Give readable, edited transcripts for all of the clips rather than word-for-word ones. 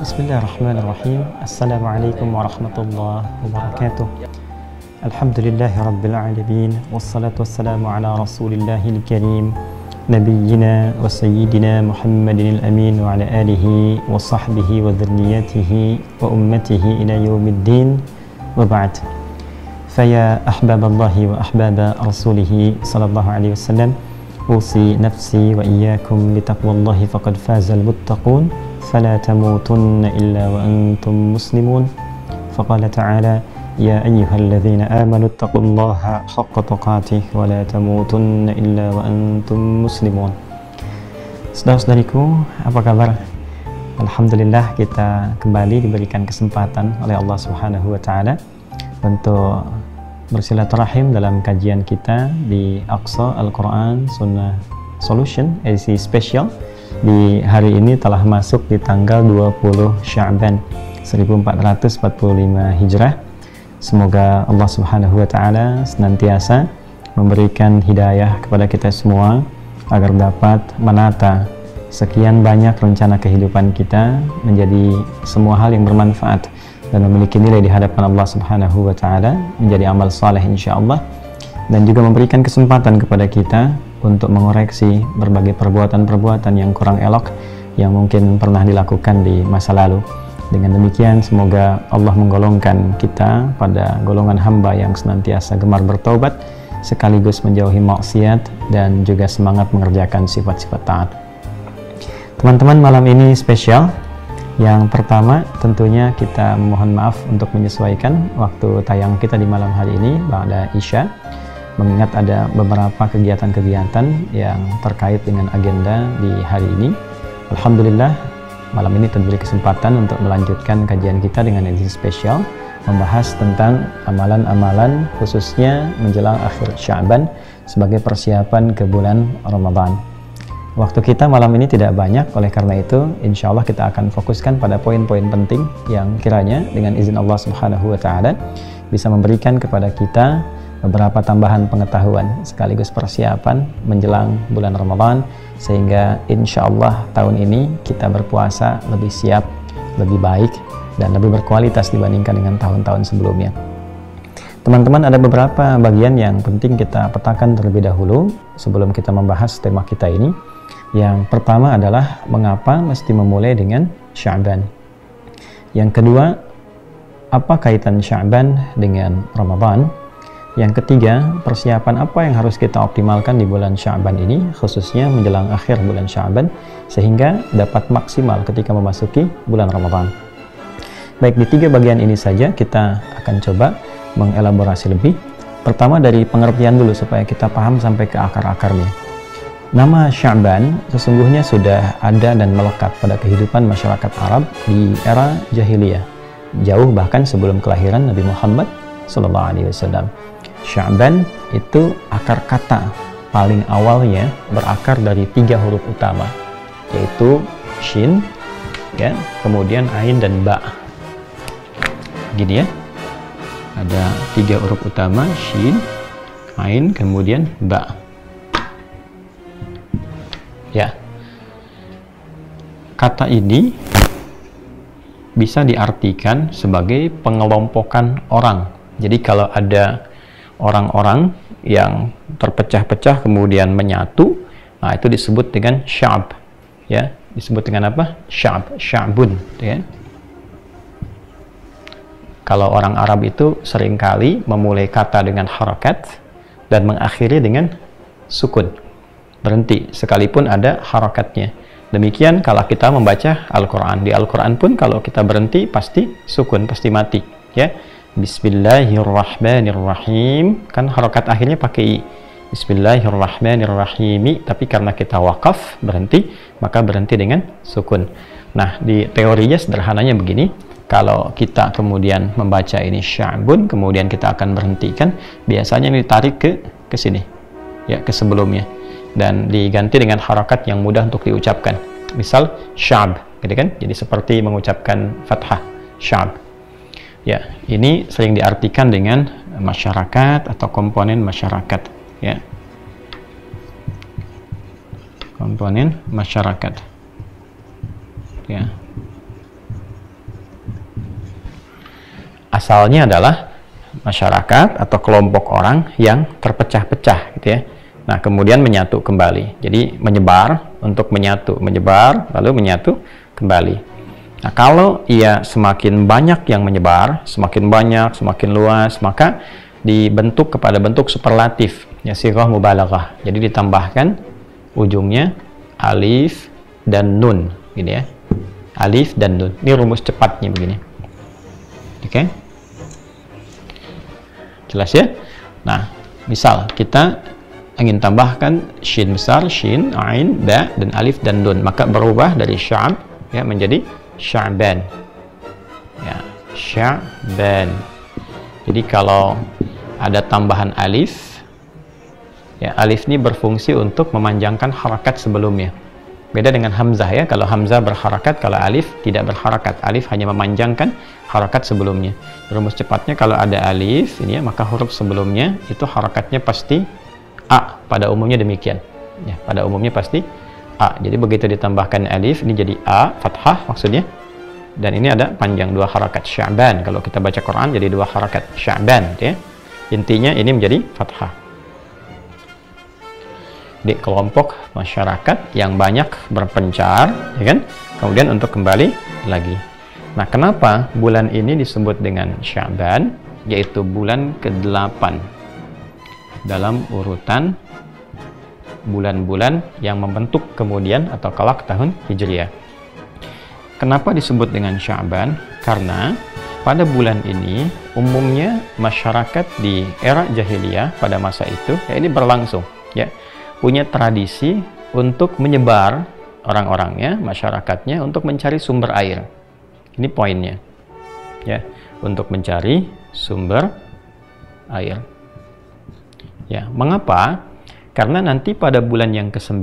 Bismillahirrahmanirrahim. Assalamualaikum warahmatullahi wabarakatuh. Alhamdulillahi rabbil alamin. Wassalatu wassalamu ala rasulillahil karim Nabiyyina wa sayyidina Muhammadin al-amin wa ala alihi wa sahbihi wa dhurriyyatihi wa ummatihi ila yaumiddin wa ba'd. Faya ahbaballahi wa ahbaba rasulihi sallallahu alaihi wasallam, usi nafsi wa iyyakum bitaqwallahi faqad fazal muttaqun. فلا تموتن إلا وأنتم مسلمون. فقال تعالى يا أيها الذين آمنوا اتقوا الله حق تقاته ولا تموتن إلا وأنتم مسلمون. Saudara-saudariku, apa kabar? Alhamdulillah, kita kembali diberikan kesempatan oleh Allah Subhanahu wa Ta'ala untuk bersilaturahim dalam kajian kita di Aqsa Al-Quran Sunnah Solution edisi spesial. Di hari ini telah masuk di tanggal 20 Sya'ban 1445 Hijrah. Semoga Allah Subhanahu wa Ta'ala senantiasa memberikan hidayah kepada kita semua agar dapat menata sekian banyak rencana kehidupan kita menjadi semua hal yang bermanfaat dan memiliki nilai di hadapan Allah Subhanahu wa Ta'ala, menjadi amal saleh insyaallah, dan juga memberikan kesempatan kepada kita untuk mengoreksi berbagai perbuatan-perbuatan yang kurang elok yang mungkin pernah dilakukan di masa lalu. Dengan demikian, semoga Allah menggolongkan kita pada golongan hamba yang senantiasa gemar bertaubat sekaligus menjauhi maksiat dan juga semangat mengerjakan sifat-sifat taat. Teman-teman, malam ini spesial. Yang pertama, tentunya kita mohon maaf untuk menyesuaikan waktu tayang kita di malam hari ini ba'da Isya, mengingat ada beberapa kegiatan-kegiatan yang terkait dengan agenda di hari ini. Alhamdulillah, malam ini diberi kesempatan untuk melanjutkan kajian kita dengan edisi spesial, membahas tentang amalan-amalan khususnya menjelang akhir Sya'ban sebagai persiapan ke bulan Ramadan. Waktu kita malam ini tidak banyak, oleh karena itu insya Allah kita akan fokuskan pada poin-poin penting yang kiranya dengan izin Allah Subhanahu wa Ta'ala bisa memberikan kepada kita beberapa tambahan pengetahuan sekaligus persiapan menjelang bulan Ramadan, sehingga insya Allah tahun ini kita berpuasa lebih siap, lebih baik, dan lebih berkualitas dibandingkan dengan tahun-tahun sebelumnya. Teman-teman, ada beberapa bagian yang penting kita petakan terlebih dahulu sebelum kita membahas tema kita ini. Yang pertama adalah mengapa mesti memulai dengan Sya'ban. Yang kedua, apa kaitan Sya'ban dengan Ramadan? Yang ketiga, persiapan apa yang harus kita optimalkan di bulan Sya'ban ini, khususnya menjelang akhir bulan Sya'ban, sehingga dapat maksimal ketika memasuki bulan Ramadan. Baik, di tiga bagian ini saja kita akan coba mengelaborasi lebih. Pertama, dari pengertian dulu supaya kita paham sampai ke akar-akarnya. Nama Sya'ban sesungguhnya sudah ada dan melekat pada kehidupan masyarakat Arab di era jahiliyah, jauh bahkan sebelum kelahiran Nabi Muhammad SAW. Sya'ban itu akar kata paling awalnya berakar dari tiga huruf utama, yaitu shin, ya, kemudian ain dan ba. Gini ya, ada tiga huruf utama, shin, ain, kemudian ba. Ya, kata ini bisa diartikan sebagai pengelompokan orang. Jadi kalau ada orang-orang yang terpecah-pecah kemudian menyatu, nah itu disebut dengan sya'b, ya, disebut dengan apa? Sya'b, sya'bun, ya. Kalau orang Arab itu seringkali memulai kata dengan harakat dan mengakhiri dengan sukun, berhenti sekalipun ada harakatnya. Demikian kalau kita membaca Al-Quran, di Al-Quran pun kalau kita berhenti pasti sukun, pasti mati, ya. Bismillahirrahmanirrahim, kan harokat akhirnya pakai i. Bismillahirrahmanirrahim, tapi karena kita wakaf, berhenti, maka berhenti dengan sukun. Nah, di teorinya sederhananya begini, kalau kita kemudian membaca ini sya'bun, kemudian kita akan berhentikan, biasanya ini ditarik ke sini, ya, ke sebelumnya, dan diganti dengan harokat yang mudah untuk diucapkan. Misal sya'b, gitu kan? Jadi seperti mengucapkan fathah, sya'b. Ya, ini sering diartikan dengan masyarakat atau komponen masyarakat, ya. Komponen masyarakat. Ya. asalnya adalah masyarakat atau kelompok orang yang terpecah-pecah gitu ya. Nah, kemudian menyatu kembali. Jadi menyebar untuk menyatu, menyebar lalu menyatu kembali. Nah, kalau ia semakin banyak yang menyebar, semakin banyak, semakin luas, maka dibentuk kepada bentuk superlatif, ya, sighah mubalaghah. Jadi ditambahkan ujungnya alif dan nun, gitu ya. Alif dan nun. Ini rumus cepatnya begini. Oke? Jelas ya? Nah, misal kita ingin tambahkan shin besar, shin, ain, ba, dan alif dan nun, maka berubah dari sya'b ya menjadi sya'ban. Ya, sya'ban. Jadi kalau ada tambahan alif, ya, alif ini berfungsi untuk memanjangkan harakat sebelumnya. Beda dengan hamzah ya, kalau hamzah berharakat, kalau alif tidak berharakat. Alif hanya memanjangkan harakat sebelumnya. Rumus cepatnya kalau ada alif ini ya, maka huruf sebelumnya itu harakatnya pasti a, pada umumnya demikian. Ya, pada umumnya pasti a. Jadi begitu ditambahkan alif ini jadi a, fathah maksudnya. Dan ini ada panjang dua harakat, sya'ban. Kalau kita baca Quran jadi dua harakat, sya'ban ya. Intinya ini menjadi fathah. Di kelompok masyarakat yang banyak berpencar, ya kan? Kemudian untuk kembali lagi. Nah, kenapa bulan ini disebut dengan Sya'ban, yaitu bulan ke-8 dalam urutan bulan-bulan yang membentuk kemudian atau kelak tahun Hijriah. Kenapa disebut dengan Sya'ban? Karena pada bulan ini umumnya masyarakat di era jahiliyah pada masa itu, ya, ini berlangsung, ya, punya tradisi untuk menyebar orang-orangnya, masyarakatnya untuk mencari sumber air. Ini poinnya, ya, untuk mencari sumber air. Ya, mengapa? Karena nanti pada bulan yang ke-9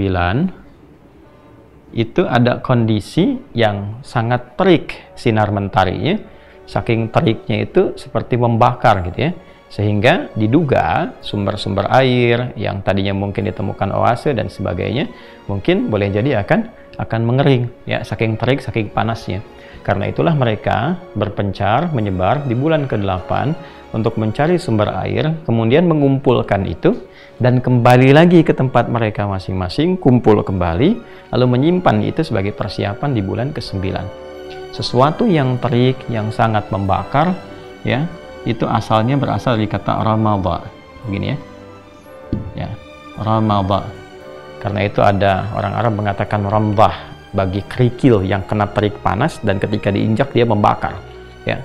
itu ada kondisi yang sangat terik sinar mentarinya, saking teriknya itu seperti membakar gitu ya. Sehingga diduga sumber-sumber air yang tadinya mungkin ditemukan oase dan sebagainya mungkin boleh jadi akan mengering ya, saking terik, saking panasnya. Karena itulah mereka berpencar menyebar di bulan ke-8 untuk mencari sumber air, kemudian mengumpulkan itu dan kembali lagi ke tempat mereka masing-masing, kumpul kembali lalu menyimpan itu sebagai persiapan di bulan ke-9. Sesuatu yang terik, yang sangat membakar ya, itu asalnya berasal dari kata ramadha, begini ya, ya, ramadha. Karena itu ada orang Arab mengatakan ramdah bagi kerikil yang kena terik panas dan ketika diinjak dia membakar, ya.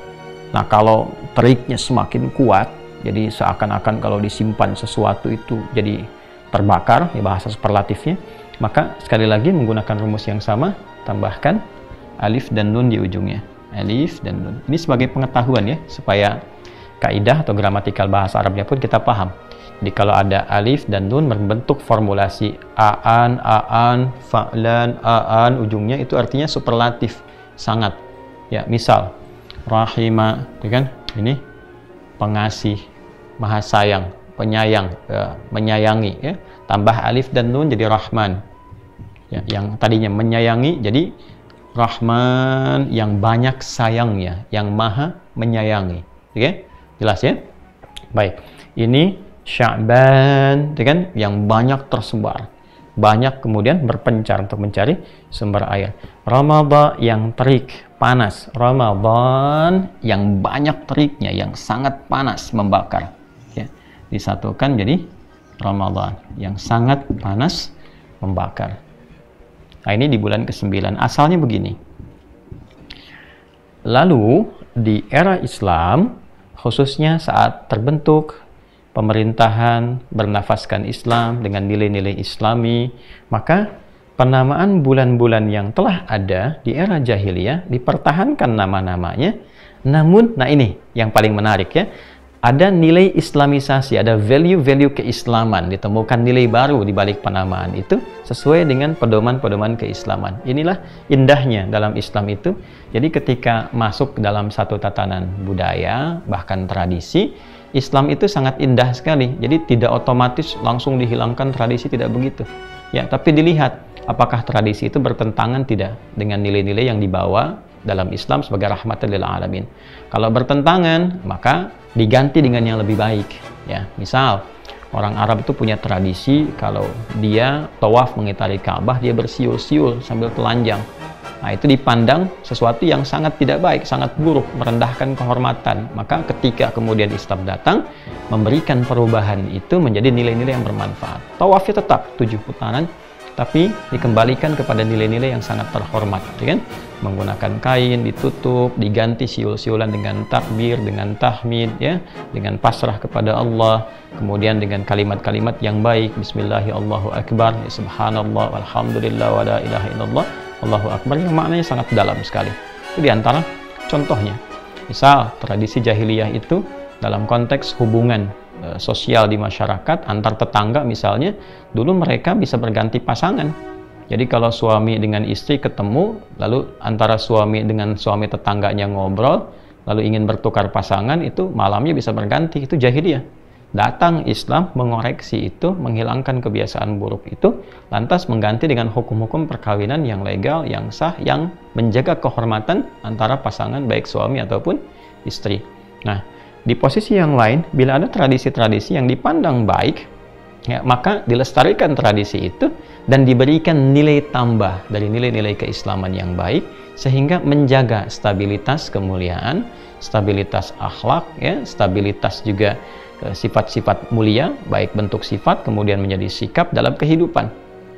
Nah, kalau teriknya semakin kuat, jadi seakan-akan kalau disimpan sesuatu itu jadi terbakar, ya, bahasa superlatifnya, maka sekali lagi menggunakan rumus yang sama, tambahkan alif dan nun di ujungnya, alif dan nun. Ini sebagai pengetahuan ya, supaya kaidah atau gramatikal bahasa Arabnya pun kita paham. Jadi kalau ada alif dan nun membentuk formulasi aan, fa'lan, aan, ujungnya itu artinya superlatif, sangat. Ya, misal rahima, ya kan? Ini pengasih, maha sayang, penyayang, menyayangi ya. Tambah alif dan nun jadi rahman. Ya, yang tadinya menyayangi jadi rahman, yang banyak sayangnya, yang maha menyayangi. Oke? Jelas ya? Baik. Ini Sya'ban, kan, yang banyak tersebar, banyak kemudian berpencar untuk mencari sumber air. Ramadhan yang terik, panas. Ramadhan yang banyak teriknya, yang sangat panas, membakar. Ya, disatukan jadi Ramadhan yang sangat panas, membakar. Nah, ini di bulan ke-9. Asalnya begini. Lalu di era Islam, khususnya saat terbentuk pemerintahan bernafaskan Islam dengan nilai-nilai Islami, maka penamaan bulan-bulan yang telah ada di era jahiliyah dipertahankan nama-namanya. Namun, nah ini yang paling menarik ya, ada nilai islamisasi, ada value-value keislaman, ditemukan nilai baru di balik penamaan itu sesuai dengan pedoman-pedoman keislaman. Inilah indahnya dalam Islam itu. Jadi ketika masuk dalam satu tatanan budaya, bahkan tradisi, Islam itu sangat indah sekali. Jadi tidak otomatis langsung dihilangkan tradisi, tidak begitu. Ya, tapi dilihat apakah tradisi itu bertentangan tidak dengan nilai-nilai yang dibawa dalam Islam sebagai rahmatan lil alamin. Kalau bertentangan, maka diganti dengan yang lebih baik. Ya, misal orang Arab itu punya tradisi kalau dia tawaf mengitari Ka'bah, dia bersiul-siul sambil telanjang. Nah, itu dipandang sesuatu yang sangat tidak baik, sangat buruk, merendahkan kehormatan. Maka ketika kemudian Islam datang, memberikan perubahan itu menjadi nilai-nilai yang bermanfaat. Tawafnya tetap 7 putaran, tapi dikembalikan kepada nilai-nilai yang sangat terhormat, ya kan? Menggunakan kain ditutup, diganti siul-siulan dengan takbir, dengan tahmid, ya, dengan pasrah kepada Allah, kemudian dengan kalimat-kalimat yang baik, Bismillahirrahmanirrahim, Allahu Akbar, ya, Subhanallah, Alhamdulillah, wa la ilaha illallah, Allahu Akbar, yang maknanya sangat dalam sekali. Itu diantara contohnya. Misal tradisi jahiliyah itu dalam konteks hubungan sosial di masyarakat antar tetangga, misalnya dulu mereka bisa berganti pasangan. Jadi kalau suami dengan istri ketemu, lalu antara suami dengan suami tetangganya ngobrol, lalu ingin bertukar pasangan, itu malamnya bisa berganti. Itu jahiliyah. Datang Islam mengoreksi itu, menghilangkan kebiasaan buruk itu, lantas mengganti dengan hukum-hukum perkawinan yang legal, yang sah, yang menjaga kehormatan antara pasangan baik suami ataupun istri. Nah, di posisi yang lain, bila ada tradisi-tradisi yang dipandang baik, ya, maka dilestarikan tradisi itu dan diberikan nilai tambah dari nilai-nilai keislaman yang baik, sehingga menjaga stabilitas kemuliaan, stabilitas akhlak, ya, stabilitas juga sifat-sifat mulia, baik bentuk sifat kemudian menjadi sikap dalam kehidupan.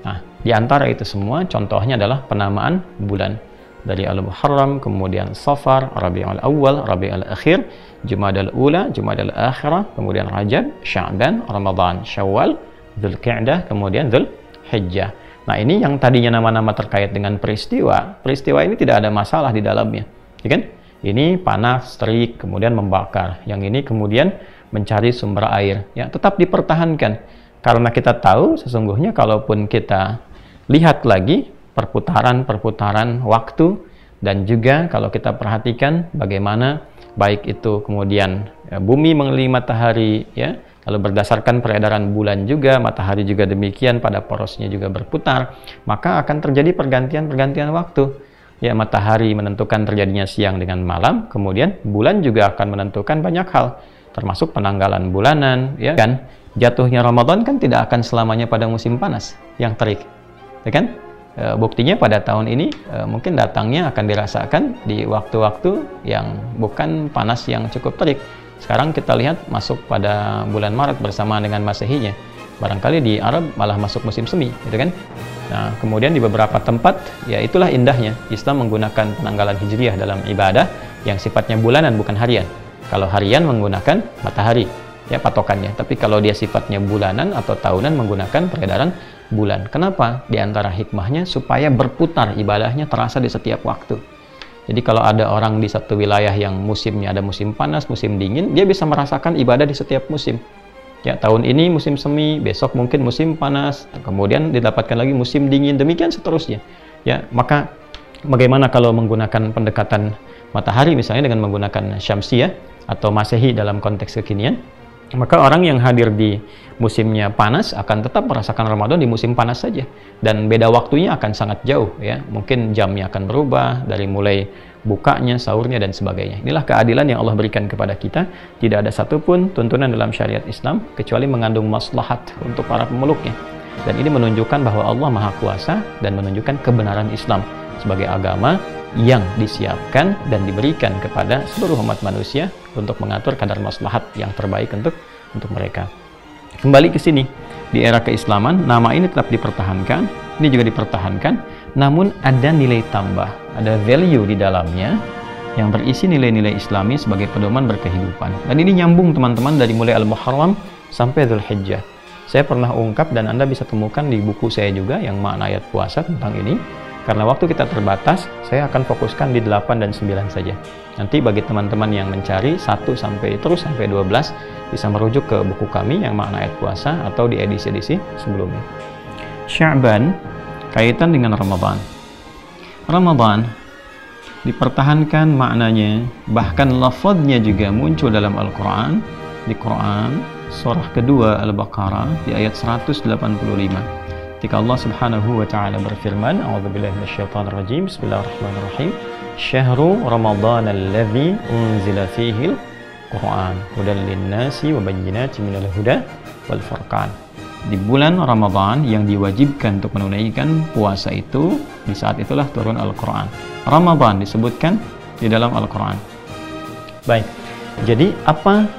Nah, di antara itu semua contohnya adalah penamaan bulan dari Al-Muharram, kemudian Safar, Rabiul Awal, Rabiul Akhir, Jumadal Ula, Jumadal Akhirah, kemudian Rajab, Sya'ban, Ramadan, Syawal, Dzulqa'dah, kemudian Dzulhijjah. Nah, ini yang tadinya nama-nama terkait dengan peristiwa. Peristiwa ini tidak ada masalah di dalamnya, ya kan? Ini panas, terik, kemudian membakar. Yang ini kemudian mencari sumber air, ya, tetap dipertahankan. Karena kita tahu sesungguhnya kalaupun kita lihat lagi perputaran-perputaran waktu, dan juga kalau kita perhatikan bagaimana baik itu kemudian bumi mengelilingi matahari, ya, lalu berdasarkan peredaran bulan juga, matahari juga demikian pada porosnya juga berputar, maka akan terjadi pergantian-pergantian waktu. Ya, matahari menentukan terjadinya siang dengan malam, kemudian bulan juga akan menentukan banyak hal, termasuk penanggalan bulanan, ya kan? Jatuhnya Ramadan kan tidak akan selamanya pada musim panas yang terik, ya kan? Buktinya pada tahun ini mungkin datangnya akan dirasakan di waktu-waktu yang bukan panas yang cukup terik. Sekarang kita lihat masuk pada bulan Maret bersamaan dengan Masehinya. Barangkali di Arab malah masuk musim semi, gitu kan? Nah, kemudian di beberapa tempat, ya itulah indahnya Islam menggunakan penanggalan hijriyah dalam ibadah yang sifatnya bulanan bukan harian. Kalau harian menggunakan matahari, ya, patokannya. Tapi kalau dia sifatnya bulanan atau tahunan menggunakan peredaran bulan. Kenapa? Di antara hikmahnya supaya berputar ibadahnya terasa di setiap waktu. Jadi kalau ada orang di satu wilayah yang musimnya ada musim panas, musim dingin, dia bisa merasakan ibadah di setiap musim. Ya, tahun ini musim semi, besok mungkin musim panas, kemudian didapatkan lagi musim dingin, demikian seterusnya. Ya, maka bagaimana kalau menggunakan pendekatan matahari misalnya dengan menggunakan syamsiyah atau Masehi dalam konteks kekinian, maka orang yang hadir di musimnya panas akan tetap merasakan Ramadan di musim panas saja, dan beda waktunya akan sangat jauh, ya, mungkin jamnya akan berubah dari mulai bukanya, sahurnya, dan sebagainya. Inilah keadilan yang Allah berikan kepada kita. Tidak ada satupun tuntunan dalam syariat Islam kecuali mengandung maslahat untuk para pemeluknya, dan ini menunjukkan bahwa Allah Maha Kuasa dan menunjukkan kebenaran Islam sebagai agama yang disiapkan dan diberikan kepada seluruh umat manusia untuk mengatur kadar maslahat yang terbaik untuk mereka. Kembali ke sini, di era keislaman nama ini tetap dipertahankan, ini juga dipertahankan, namun ada nilai tambah, ada value di dalamnya yang berisi nilai-nilai Islami sebagai pedoman berkehidupan. Dan ini nyambung teman-teman dari mulai Al-Muharram sampai Dzulhijjah. Saya pernah ungkap dan Anda bisa temukan di buku saya juga yang makna ayat puasa tentang ini. Karena waktu kita terbatas, saya akan fokuskan di 8 dan 9 saja. Nanti bagi teman-teman yang mencari 1 sampai 12 bisa merujuk ke buku kami yang makna ayat puasa atau di edisi-edisi sebelumnya. Sya'ban kaitan dengan Ramadan. Ramadan dipertahankan maknanya, bahkan lafadznya juga muncul dalam Al-Quran. Di Quran surah kedua Al-Baqarah di ayat 185. ketika Allah Subhanahu wa taala berfirman, a'udzubillahi minasyaitonir rajim, bismillahirrahmanirrahim, syahrul ramadhan alladzi unzila fihil Qur'an hudal linnasi wa bayyinatin minal huda wal furqan. Di bulan Ramadan yang diwajibkan untuk menunaikan puasa itu, di saat itulah turun Al-Qur'an. Ramadan disebutkan di dalam Al-Qur'an. Baik. Jadi apa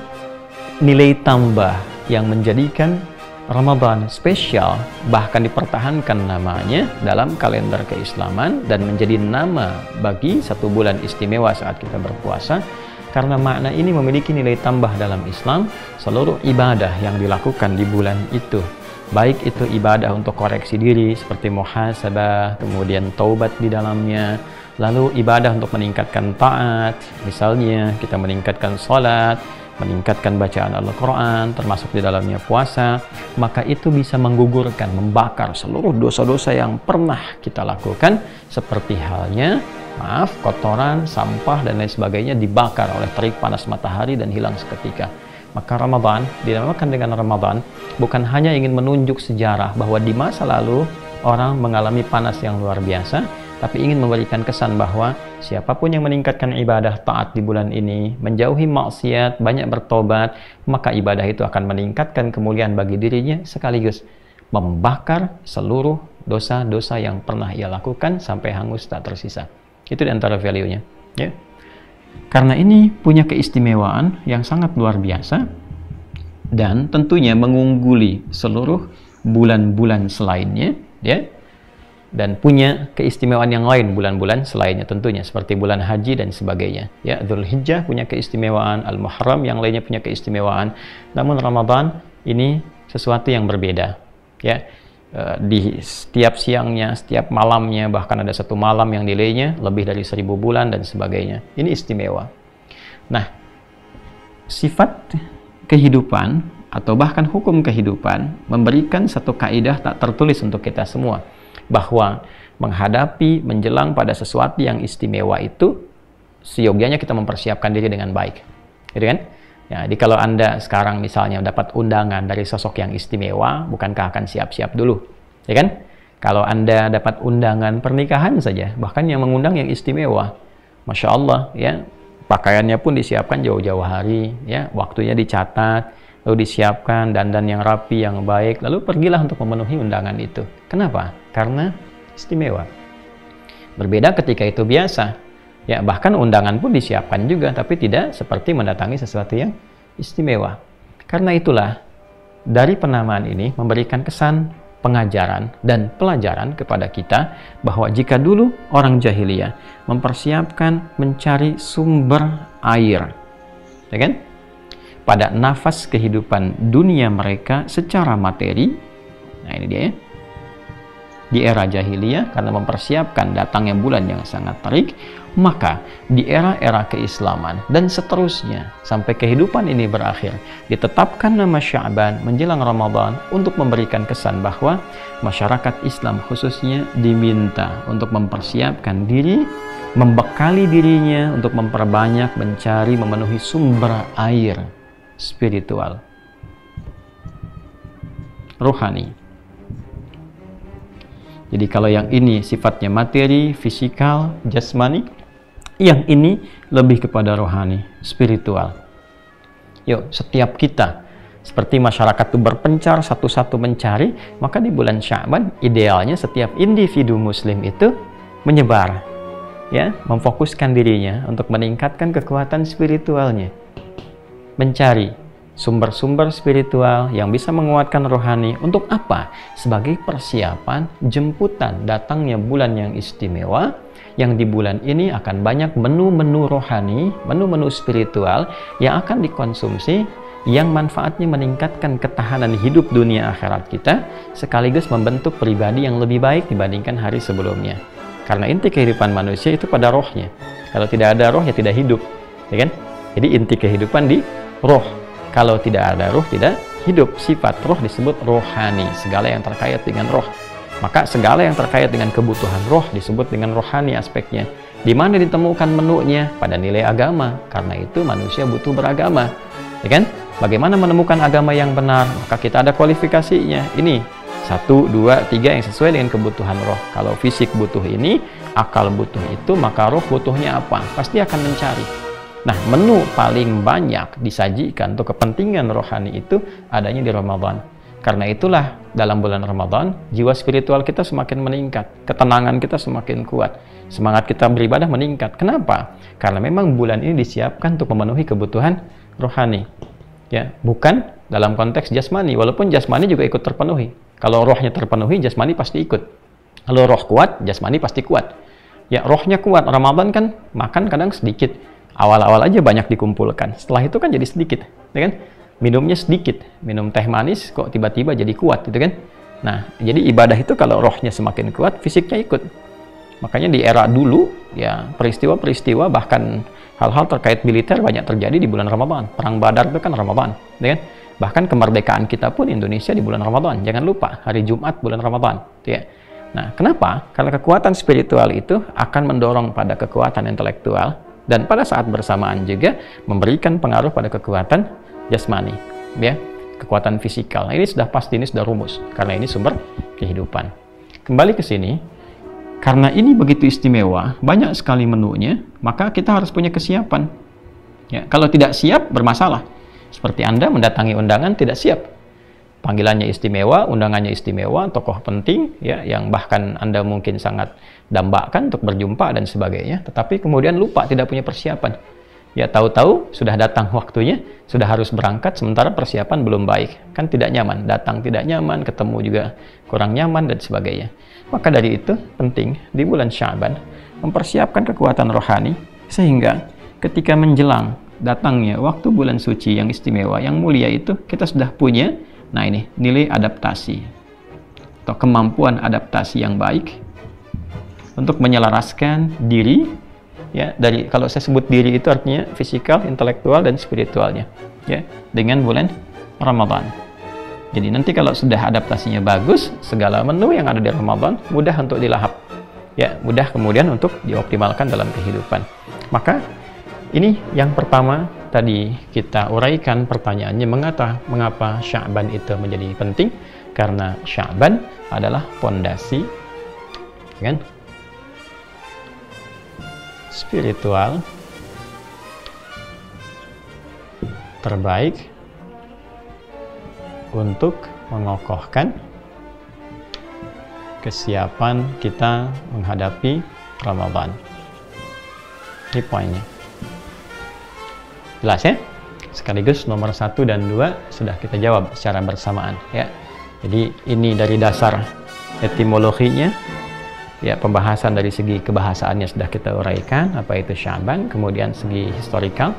nilai tambah yang menjadikan Ramadan spesial, bahkan dipertahankan namanya dalam kalender keislaman dan menjadi nama bagi satu bulan istimewa saat kita berpuasa? Karena makna ini memiliki nilai tambah dalam Islam. Seluruh ibadah yang dilakukan di bulan itu, baik itu ibadah untuk koreksi diri seperti muhasabah, kemudian taubat di dalamnya, lalu ibadah untuk meningkatkan taat, misalnya kita meningkatkan sholat, meningkatkan bacaan Al-Quran, termasuk di dalamnya puasa, maka itu bisa menggugurkan, membakar seluruh dosa-dosa yang pernah kita lakukan, seperti halnya, kotoran, sampah, dan lain sebagainya dibakar oleh terik panas matahari dan hilang seketika. Maka Ramadan, dinamakan dengan Ramadan, bukan hanya ingin menunjuk sejarah bahwa di masa lalu orang mengalami panas yang luar biasa, tapi ingin memberikan kesan bahwa siapapun yang meningkatkan ibadah taat di bulan ini, menjauhi maksiat, banyak bertobat, maka ibadah itu akan meningkatkan kemuliaan bagi dirinya, sekaligus membakar seluruh dosa-dosa yang pernah ia lakukan sampai hangus tak tersisa. Itu di antara value-nya, ya. Karena ini punya keistimewaan yang sangat luar biasa dan tentunya mengungguli seluruh bulan-bulan selainnya, ya. Dan punya keistimewaan yang lain bulan-bulan selainnya tentunya, seperti bulan haji dan sebagainya, ya. Dzulhijjah punya keistimewaan, Al-Muharram yang lainnya punya keistimewaan, namun Ramadan ini sesuatu yang berbeda, ya. Di setiap siangnya, setiap malamnya, bahkan ada satu malam yang nilainya lebih dari 1000 bulan dan sebagainya. Ini istimewa. Nah, sifat kehidupan atau bahkan hukum kehidupan memberikan satu kaidah tak tertulis untuk kita semua, bahwa menghadapi, menjelang pada sesuatu yang istimewa itu, seyogyanya kita mempersiapkan diri dengan baik, gitu kan? Ya, jadi kalau Anda sekarang misalnya dapat undangan dari sosok yang istimewa, bukankah akan siap-siap dulu, ya kan? Kalau Anda dapat undangan pernikahan saja, bahkan yang mengundang yang istimewa, Masya Allah, ya, pakaiannya pun disiapkan jauh-jauh hari, ya, waktunya dicatat, lalu disiapkan dandan yang rapi, yang baik, lalu pergilah untuk memenuhi undangan itu. Kenapa? Karena istimewa. Berbeda ketika itu biasa. Ya, bahkan undangan pun disiapkan juga, tapi tidak seperti mendatangi sesuatu yang istimewa. Karena itulah, dari penamaan ini memberikan kesan pengajaran dan pelajaran kepada kita bahwa jika dulu orang jahiliyah mempersiapkan mencari sumber air, ya kan? Pada nafas kehidupan dunia mereka secara materi, nah ini dia ya, di era jahiliyah karena mempersiapkan datangnya bulan yang sangat terik, maka di era-era keislaman dan seterusnya sampai kehidupan ini berakhir, ditetapkan nama Sya'ban menjelang Ramadan untuk memberikan kesan bahwa masyarakat Islam khususnya diminta untuk mempersiapkan diri, membekali dirinya untuk memperbanyak, mencari, memenuhi sumber air spiritual, rohani. Jadi kalau yang ini sifatnya materi, fisikal, jasmani, yang ini lebih kepada rohani, spiritual. Yuk, setiap kita seperti masyarakat itu berpencar satu-satu mencari, maka di bulan Sya'ban idealnya setiap individu muslim itu menyebar, ya, memfokuskan dirinya untuk meningkatkan kekuatan spiritualnya, mencari sumber-sumber spiritual yang bisa menguatkan rohani. Untuk apa? Sebagai persiapan jemputan datangnya bulan yang istimewa, yang di bulan ini akan banyak menu-menu rohani, menu-menu spiritual yang akan dikonsumsi, yang manfaatnya meningkatkan ketahanan hidup dunia akhirat kita, sekaligus membentuk pribadi yang lebih baik dibandingkan hari sebelumnya. Karena inti kehidupan manusia itu pada rohnya. Kalau tidak ada roh, ya tidak hidup, ya kan? Jadi inti kehidupan di roh. Kalau tidak ada roh, tidak hidup. Sifat roh disebut rohani, segala yang terkait dengan roh. Maka segala yang terkait dengan kebutuhan roh disebut dengan rohani aspeknya. Di mana ditemukan menunya? Pada nilai agama. Karena itu manusia butuh beragama, ya kan? Bagaimana menemukan agama yang benar? Maka kita ada kualifikasinya. Ini 1, 2, 3 yang sesuai dengan kebutuhan roh. Kalau fisik butuh ini, akal butuh itu, maka roh butuhnya apa? Pasti akan mencari. Nah, menu paling banyak disajikan untuk kepentingan rohani itu adanya di Ramadan. Karena itulah dalam bulan Ramadan, jiwa spiritual kita semakin meningkat, ketenangan kita semakin kuat, semangat kita beribadah meningkat. Kenapa? Karena memang bulan ini disiapkan untuk memenuhi kebutuhan rohani. Ya, bukan dalam konteks jasmani, walaupun jasmani juga ikut terpenuhi. Kalau rohnya terpenuhi, jasmani pasti ikut. Kalau roh kuat, jasmani pasti kuat. Ya, rohnya kuat. Ramadan kan makan kadang sedikit. Awal-awal aja banyak dikumpulkan. Setelah itu kan jadi sedikit, ya kan? Minumnya sedikit, minum teh manis kok tiba-tiba jadi kuat, gitu kan? Nah, jadi ibadah itu kalau rohnya semakin kuat, fisiknya ikut. Makanya di era dulu, ya peristiwa-peristiwa bahkan hal-hal terkait militer banyak terjadi di bulan Ramadan. Perang Badar itu kan Ramadan, ya kan? Bahkan kemerdekaan kita pun Indonesia di bulan Ramadan. Jangan lupa, hari Jumat bulan Ramadan, ya. Nah, kenapa? Karena kekuatan spiritual itu akan mendorong pada kekuatan intelektual dan pada saat bersamaan juga memberikan pengaruh pada kekuatan jasmani, ya, kekuatan fisikal. Nah, ini sudah pasti, ini sudah rumus, karena ini sumber kehidupan. Kembali ke sini, karena ini begitu istimewa, banyak sekali menunya, maka kita harus punya kesiapan. Ya, kalau tidak siap, bermasalah. Seperti Anda mendatangi undangan tidak siap. Panggilannya istimewa, undangannya istimewa, tokoh penting, ya, yang bahkan Anda mungkin sangat dambakan untuk berjumpa dan sebagainya, tetapi kemudian lupa, tidak punya persiapan. Ya, tahu-tahu sudah datang waktunya, sudah harus berangkat, sementara persiapan belum baik. Kan tidak nyaman, datang tidak nyaman, ketemu juga kurang nyaman, dan sebagainya. Maka dari itu, penting di bulan Sya'ban, mempersiapkan kekuatan rohani, sehingga ketika menjelang datangnya waktu bulan suci yang istimewa, yang mulia itu, kita sudah punya, nah ini, nilai adaptasi, atau kemampuan adaptasi yang baik, untuk menyelaraskan diri, ya, dari, kalau saya sebut diri itu artinya fisikal, intelektual, dan spiritualnya, ya, dengan bulan Ramadan. Jadi nanti kalau sudah adaptasinya bagus, segala menu yang ada di Ramadan mudah untuk dilahap, ya, mudah kemudian untuk dioptimalkan dalam kehidupan. Maka ini yang pertama tadi kita uraikan pertanyaannya, mengapa Sya'ban itu menjadi penting? Karena Sya'ban adalah pondasi, kan, spiritual terbaik untuk mengokohkan kesiapan kita menghadapi Ramadan. Ini poinnya. Jelas ya? Sekaligus nomor 1 dan 2 sudah kita jawab secara bersamaan, ya. Jadi ini dari dasar etimologinya, ya, pembahasan dari segi kebahasaannya sudah kita uraikan, apa itu Sya'ban, kemudian segi historikal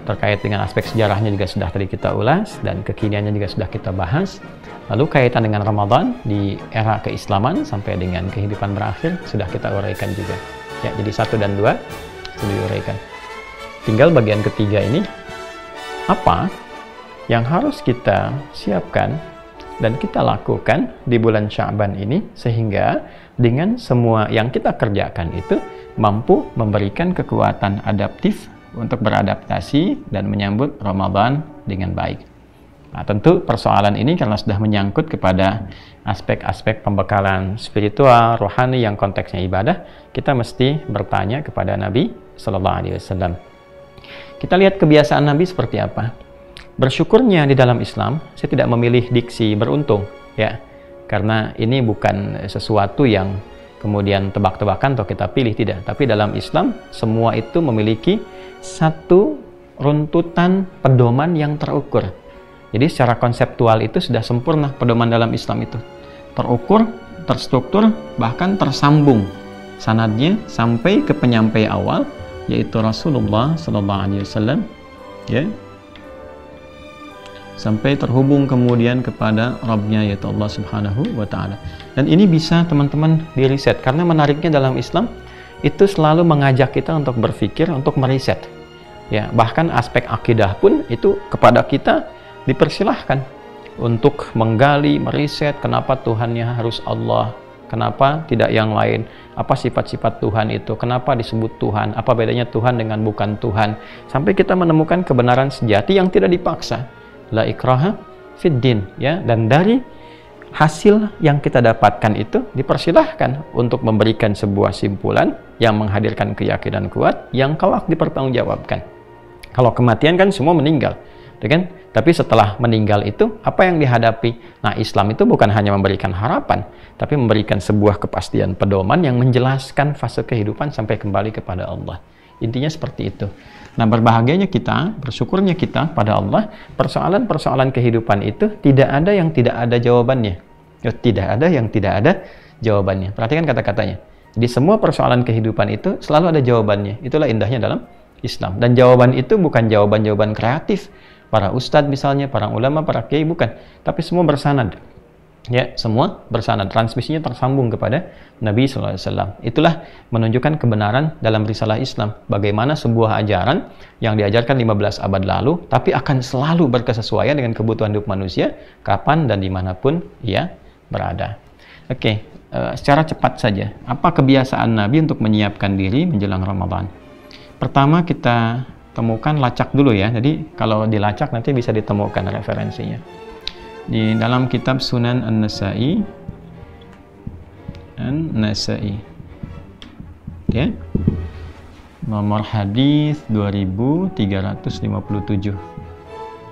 terkait dengan aspek sejarahnya juga sudah tadi kita ulas, dan kekiniannya juga sudah kita bahas. Lalu kaitan dengan Ramadan di era keislaman sampai dengan kehidupan berakhir sudah kita uraikan juga. Ya, jadi 1 dan 2 sudah diuraikan. Tinggal bagian ketiga ini, apa yang harus kita siapkan dan kita lakukan di bulan Sya'ban ini, sehingga dengan semua yang kita kerjakan itu mampu memberikan kekuatan adaptif untuk beradaptasi dan menyambut Ramadan dengan baik. Nah, tentu persoalan ini karena sudah menyangkut kepada aspek-aspek pembekalan spiritual, rohani yang konteksnya ibadah, kita mesti bertanya kepada Nabi Sallallahu Alaihi Wasallam. Kita lihat kebiasaan Nabi seperti apa. Bersyukurnya di dalam Islam, saya tidak memilih diksi beruntung, ya, karena ini bukan sesuatu yang kemudian tebak-tebakan atau kita pilih, tidak. Tapi dalam Islam, semua itu memiliki satu runtutan pedoman yang terukur. Jadi secara konseptual itu sudah sempurna pedoman dalam Islam itu. Terukur, terstruktur, bahkan tersambung sanadnya sampai ke penyampai awal, yaitu Rasulullah Sallallahu Alaihi Wasallam, ya, sampai terhubung kemudian kepada Rabbnya, yaitu Allah Subhanahu wa Ta'ala. Dan ini bisa teman-teman diriset, karena menariknya dalam Islam itu selalu mengajak kita untuk berpikir, untuk meriset, ya, bahkan aspek akidah pun itu kepada kita dipersilahkan untuk menggali, meriset kenapa Tuhannya harus Allah, kenapa tidak yang lain, apa sifat-sifat Tuhan itu, kenapa disebut Tuhan, apa bedanya Tuhan dengan bukan Tuhan, sampai kita menemukan kebenaran sejati yang tidak dipaksa. La ikraha fid din, ya. Dan dari hasil yang kita dapatkan itu dipersilahkan untuk memberikan sebuah simpulan yang menghadirkan keyakinan kuat yang kelak dipertanggungjawabkan. Kalau kematian kan semua meninggal, kan? Tapi setelah meninggal itu apa yang dihadapi? Nah, Islam itu bukan hanya memberikan harapan, tapi memberikan sebuah kepastian pedoman yang menjelaskan fase kehidupan sampai kembali kepada Allah. Intinya seperti itu. Nah, berbahagianya kita, bersyukurnya kita pada Allah, persoalan-persoalan kehidupan itu tidak ada yang tidak ada jawabannya. Tidak ada yang tidak ada jawabannya. Perhatikan kata-katanya. Jadi semua persoalan kehidupan itu selalu ada jawabannya. Itulah indahnya dalam Islam. Dan jawaban itu bukan jawaban-jawaban kreatif. Para ustadz misalnya, para ulama, para kiai, bukan. Tapi semua bersanad. Ya, semua bersanad. Transmisinya tersambung kepada Nabi SAW. Itulah menunjukkan kebenaran dalam risalah Islam. Bagaimana sebuah ajaran yang diajarkan 15 abad lalu, tapi akan selalu berkesesuaian dengan kebutuhan hidup manusia, kapan dan dimanapun ia berada. Oke, secara cepat saja. Apa kebiasaan Nabi untuk menyiapkan diri menjelang Ramadan? Pertama, kita temukan lacak dulu ya. Jadi kalau dilacak nanti bisa ditemukan referensinya di dalam kitab Sunan An-Nasa'i. Ya, nomor hadis 2357.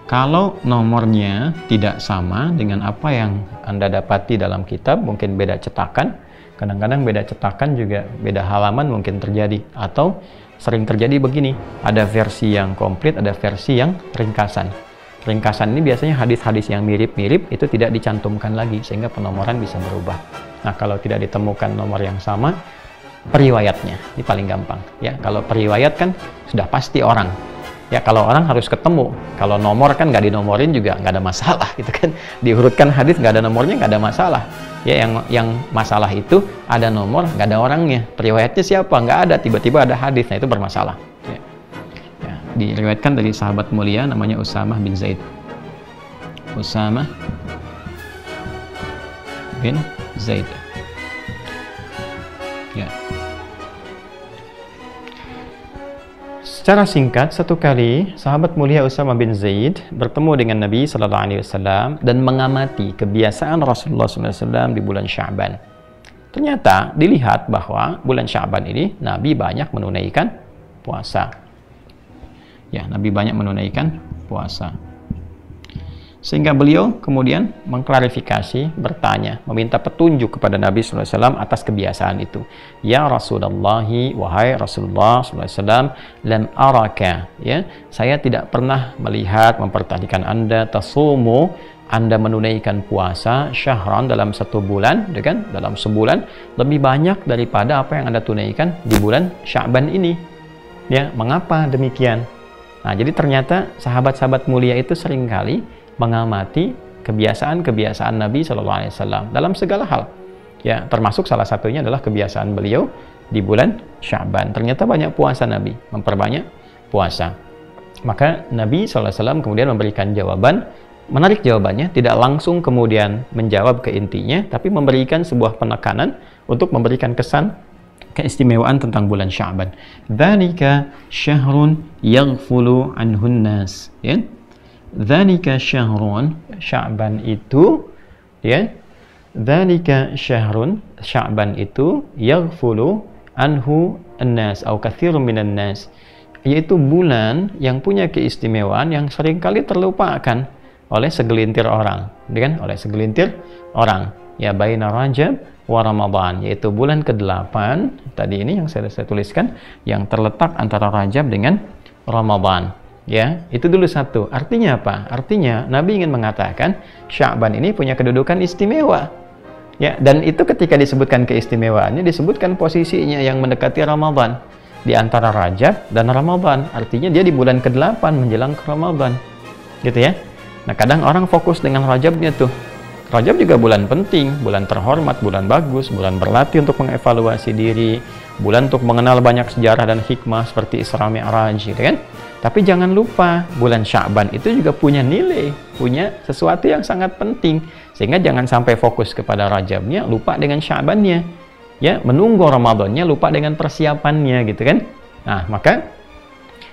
Kalau nomornya tidak sama dengan apa yang Anda dapati dalam kitab, mungkin beda cetakan. Kadang-kadang beda cetakan juga beda halaman mungkin terjadi, atau sering terjadi begini, ada versi yang komplit, ada versi yang ringkasan. Ringkasan ini biasanya hadis-hadis yang mirip-mirip itu tidak dicantumkan lagi, sehingga penomoran bisa berubah. Nah, kalau tidak ditemukan nomor yang sama, periwayatnya, ini paling gampang. Ya, kalau periwayat kan sudah pasti orang. Ya, kalau orang harus ketemu. Kalau nomor kan nggak dinomorin juga nggak ada masalah, gitu kan. Diurutkan hadis nggak ada nomornya nggak ada masalah. Ya, yang masalah itu ada nomor, nggak ada orangnya. Periwayatnya siapa? Nggak ada. Tiba-tiba ada hadis, nah itu bermasalah. Ya. Ya, diriwayatkan dari sahabat mulia namanya Usamah bin Zaid. Usamah bin Zaid. Ya. Secara singkat, satu kali sahabat mulia Usamah bin Zaid bertemu dengan Nabi SAW dan mengamati kebiasaan Rasulullah SAW di bulan Sya'ban. Ternyata dilihat bahwa bulan Sya'ban ini Nabi banyak menunaikan puasa. Ya, Nabi banyak menunaikan puasa. Sehingga beliau kemudian mengklarifikasi, bertanya, meminta petunjuk kepada Nabi SAW atas kebiasaan itu. Ya Rasulullah, wahai Rasulullah SAW, lam araka, ya, saya tidak pernah melihat, memperhatikan Anda, tasumu, Anda menunaikan puasa syahran dalam satu bulan, kan? Dalam sebulan, lebih banyak daripada apa yang Anda tunaikan di bulan Sya'ban ini. Ya, mengapa demikian? Nah, jadi ternyata sahabat-sahabat mulia itu seringkali mengamati kebiasaan-kebiasaan Nabi SAW dalam segala hal. Ya, termasuk salah satunya adalah kebiasaan beliau di bulan Sya'ban. Ternyata banyak puasa Nabi, memperbanyak puasa. Maka Nabi SAW kemudian memberikan jawaban, menarik jawabannya, tidak langsung kemudian menjawab ke intinya, tapi memberikan sebuah penekanan untuk memberikan kesan keistimewaan tentang bulan Sya'ban. Dzalika syahrun yaghfulu anhun nas. Ya. Dzalika syahrun, Sya'ban itu, ya, dzalika syahrun, Sya'ban itu, yaghfulu anhu an-nas atau katsirun minan nas, yaitu bulan yang punya keistimewaan yang seringkali terlupakan oleh segelintir orang, kan? Oleh segelintir orang. Ya, baina Rajab wa Ramadan, yaitu bulan ke-8 tadi ini yang saya tuliskan, yang terletak antara Rajab dengan Ramadan. Ya, itu dulu satu. Artinya apa? Artinya Nabi ingin mengatakan Sya'ban ini punya kedudukan istimewa. Ya, dan itu ketika disebutkan keistimewaannya, disebutkan posisinya yang mendekati Ramadan di antara Rajab dan Ramadan. Artinya dia di bulan ke-8 menjelang ke Ramadan. Gitu ya. Nah, kadang orang fokus dengan Rajabnya tuh. Rajab juga bulan penting, bulan terhormat, bulan bagus, bulan berlatih untuk mengevaluasi diri, bulan untuk mengenal banyak sejarah dan hikmah seperti Isra Mi'raj, gitu kan? Tapi jangan lupa, bulan Sya'ban itu juga punya nilai, punya sesuatu yang sangat penting. Sehingga jangan sampai fokus kepada Rajabnya, lupa dengan Sya'bannya. Ya, menunggu Ramadannya, lupa dengan persiapannya, gitu kan? Nah, maka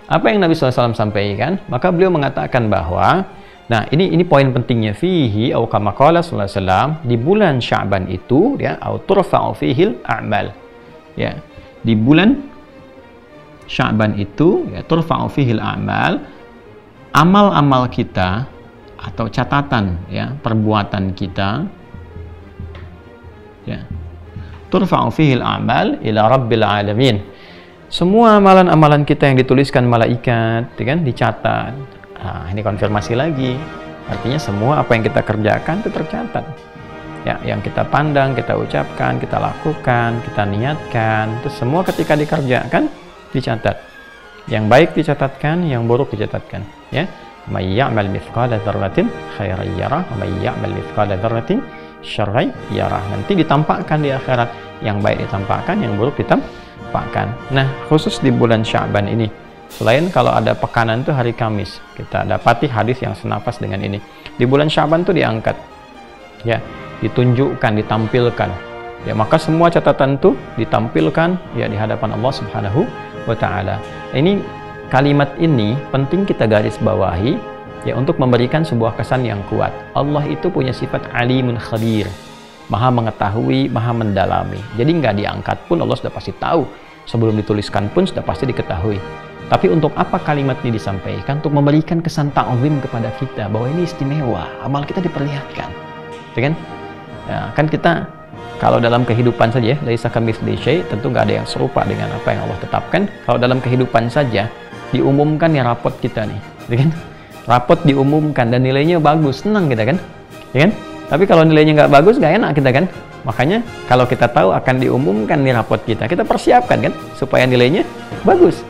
apa yang Nabi SAW sampaikan? Maka beliau mengatakan bahwa Nah, ini poin pentingnya, fihi au kama qala sallallahu alaihi wasallam, di bulan Sya'ban itu ya, au turfa'u fihil a'mal. Ya, di bulan Sya'ban itu ya, turfa'u fihil a'mal, amal-amal kita atau catatan ya, perbuatan kita ya, turfa'u fihil a'mal ila rabbil alamin. Semua amalan-amalan kita yang dituliskan malaikat, ya kan, dicatat. Nah, ini konfirmasi lagi. Artinya semua apa yang kita kerjakan itu tercatat. Ya, yang kita pandang, kita ucapkan, kita lakukan, kita niatkan, itu semua ketika dikerjakan dicatat. Yang baik dicatatkan, yang buruk dicatatkan. Ya, may ya'mal mithqala dzarratin khairan yarah, wa may ya'mal mithqala dzarratin syarran yarah. Nanti ditampakkan di akhirat. Yang baik ditampakkan, yang buruk ditampakkan. Nah, khusus di bulan Sya'ban ini, selain kalau ada pekanan itu hari Kamis, kita dapati hadis yang senafas dengan ini. Di bulan Sya'ban itu diangkat, ya, ditunjukkan, ditampilkan. Ya, maka semua catatan itu ditampilkan ya di hadapan Allah Subhanahu wa taala. Ini kalimat ini penting kita garis bawahi ya, untuk memberikan sebuah kesan yang kuat. Allah itu punya sifat alimun khabir, maha mengetahui, maha mendalami. Jadi nggak diangkat pun Allah sudah pasti tahu, sebelum dituliskan pun sudah pasti diketahui. Tapi untuk apa kalimat ini disampaikan? Untuk memberikan kesan ta'zim kepada kita bahwa ini istimewa, amal kita diperlihatkan, ya kan? Ya, kan kita kalau dalam kehidupan saja, laisa kamitslihi syai', tentu nggak ada yang serupa dengan apa yang Allah tetapkan. Kalau dalam kehidupan saja diumumkan ya rapot kita nih, ya kan? Rapot diumumkan dan nilainya bagus, senang kita kan, ya kan? Tapi kalau nilainya nggak bagus, nggak enak kita kan? Makanya kalau kita tahu akan diumumkan nih rapot kita persiapkan kan supaya nilainya bagus.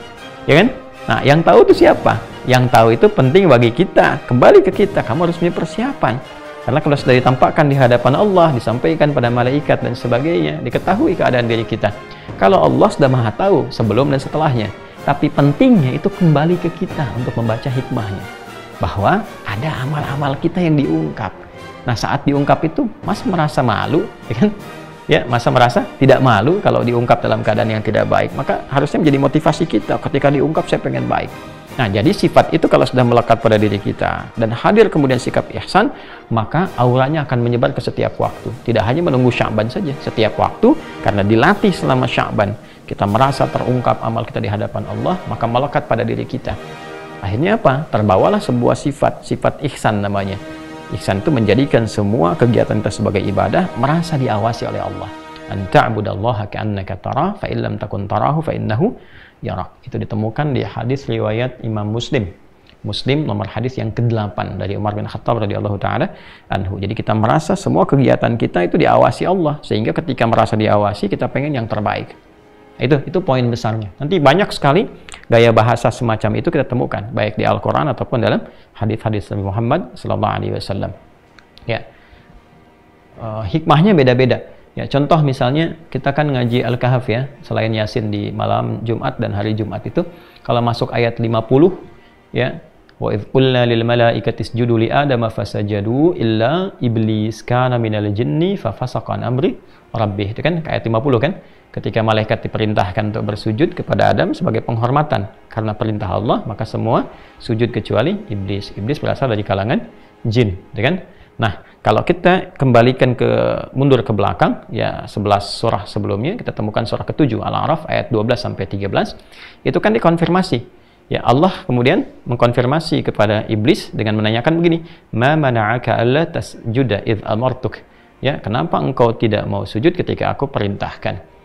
Ya kan? Nah, yang tahu itu siapa? Yang tahu itu penting bagi kita. Kembali ke kita, kamu harus punya persiapan. Karena kalau sudah ditampakkan di hadapan Allah, disampaikan pada malaikat dan sebagainya, diketahui keadaan diri kita. Kalau Allah sudah maha tahu sebelum dan setelahnya. Tapi pentingnya itu kembali ke kita untuk membaca hikmahnya. Bahwa ada amal-amal kita yang diungkap. Nah, saat diungkap itu, masa merasa malu? Ya kan? Ya, masa merasa tidak malu kalau diungkap dalam keadaan yang tidak baik? Maka harusnya menjadi motivasi kita ketika diungkap saya pengen baik. Nah, jadi sifat itu kalau sudah melekat pada diri kita dan hadir kemudian sikap ihsan, maka auranya akan menyebar ke setiap waktu. Tidak hanya menunggu Sya'ban saja, setiap waktu, karena dilatih selama Sya'ban, kita merasa terungkap amal kita di hadapan Allah, maka melekat pada diri kita. Akhirnya apa? Terbawalah sebuah sifat ihsan namanya. Ihsan itu menjadikan semua kegiatan kita sebagai ibadah merasa diawasi oleh Allah. An ta'budallaha ka'annaka tarah, fa illam takun tarahu fa innahu yarak. Itu ditemukan di hadis riwayat Imam Muslim. Muslim nomor hadis yang ke-8 dari Umar bin Khattab radhiyallahu taala anhu. Jadi kita merasa semua kegiatan kita itu diawasi Allah, sehingga ketika merasa diawasi kita pengen yang terbaik. Itu poin besarnya. Nanti banyak sekali gaya bahasa semacam itu kita temukan, baik di Al-Quran ataupun dalam hadis-hadis Nabi Muhammad SAW. Ya, hikmahnya beda-beda. Ya, contoh misalnya kita kan ngaji Al-Kahf ya, selain Yasin di malam Jumat dan hari Jumat itu, kalau masuk ayat 50 ya, wa idz qulna lil malaikati isjudu li adama fasajadu illa iblis kana minal jinni fafasaqa an amri rabbih. Itu kan ayat 50 kan? Ketika malaikat diperintahkan untuk bersujud kepada Adam sebagai penghormatan karena perintah Allah, maka semua sujud kecuali iblis. Iblis berasal dari kalangan jin, ya kan? Nah, kalau kita kembalikan mundur ke belakang, ya 11 surah sebelumnya, kita temukan surah ke-7 Al-A'raf ayat 12 sampai 13. Itu kan dikonfirmasi. Ya, Allah kemudian mengkonfirmasi kepada iblis dengan menanyakan begini, "Ma mana'aka alla tasjuda idz amartuk?" Ya, kenapa engkau tidak mau sujud ketika aku perintahkan?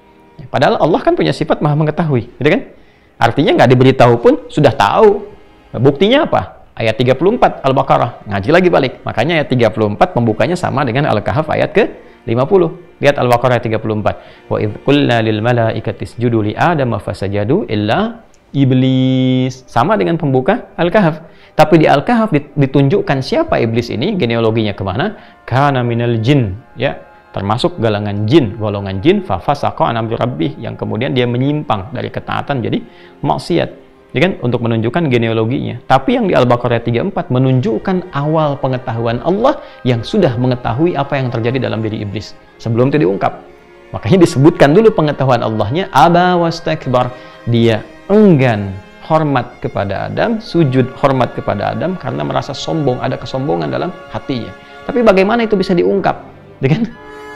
Padahal Allah kan punya sifat maha mengetahui, gitu kan? Artinya nggak diberitahu pun sudah tahu. Buktinya apa? Ayat 34 Al-Baqarah. Ngaji lagi balik. Makanya ayat 34 pembukanya sama dengan Al-Kahf ayat ke-50. Lihat Al-Baqarah ayat 34. Wa idz qulna lil malaikati isjudu li adama fasajadu illa iblis. Sama dengan pembuka Al-Kahf. Tapi di Al-Kahf ditunjukkan siapa iblis ini, genealoginya kemana? Kana minal jin, ya. Termasuk golongan jin, fafasaqa an amri rabbih, yang kemudian dia menyimpang dari ketaatan jadi maksiat, ya kan, untuk menunjukkan genealoginya. Tapi yang di Al-Baqarah 34 menunjukkan awal pengetahuan Allah yang sudah mengetahui apa yang terjadi dalam diri iblis sebelum itu diungkap. Makanya disebutkan dulu pengetahuan Allahnya, aba wastakbar, dia enggan, hormat kepada Adam, sujud hormat kepada Adam karena merasa sombong, ada kesombongan dalam hatinya. Tapi bagaimana itu bisa diungkap?